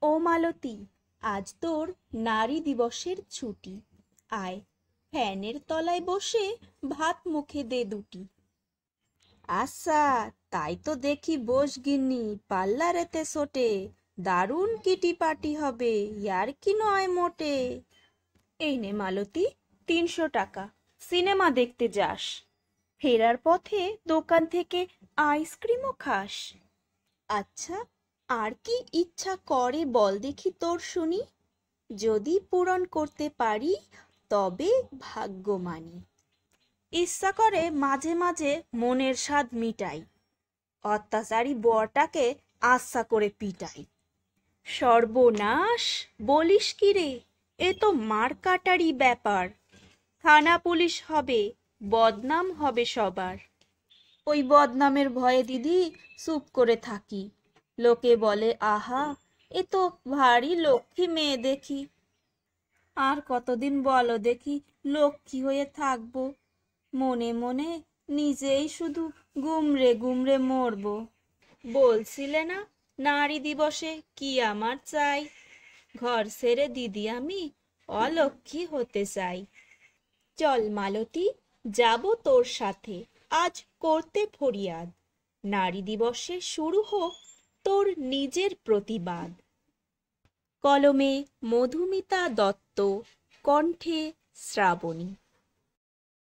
ও মালতী, আজ তোর নারী দিবসের ছুটি। আয়, ফ্যানের তলায় বসে ভাত মুখে দে দুটি। আচ্ছা, তাই তো দেখি বস গিন্নি পার্লারেতে সোটে। দারুণ কিটি পার্টি হবে, ইয়ার কি নয় মোটে। এই নে মালতী, 300 টাকা। সিনেমা দেখতে যাস, ফেরার পথে দোকান থেকে আইসক্রিমও খাস। আচ্ছা, আর কি ইচ্ছা করে বল দেখি তোর শুনি। যদি পূরণ করতে পারি তবে ভাগ্য মানি। ইচ্ছা করে মাঝে মাঝে মনের স্বাদ মিটাই, অত্যাচারী বরটাকে আচ্ছা করে পিটাই। সর্বনাশ, বলিস কি রে, এ তো মার কাটারই ব্যাপার। থানা পুলিশ হবে, বদনাম হবে সবার। ওই বদনামের ভয়ে দিদি চুপ করে থাকি। লোকে বলে আহা, এ তো ভারী লক্ষ্মী মেয়ে দেখি। আর কতদিন বলো দেখি লক্ষ্মী হয়ে থাকবো, মনে মনে নিজেই শুধু গুমরে গুমরে মরবো। বলছিলে না নারী দিবসে কি আমার চাই? ঘর ছেড়ে দিদি আমি অলক্ষ্মী হতে চাই। চল মালতী, যাব তোর সাথে আজ করতে ফরিয়াদ। নারী দিবসে শুরু হোক তোর নিজের প্রতিবাদ। কলমে মধুমিতা দত্ত, কণ্ঠে শ্রাবণী।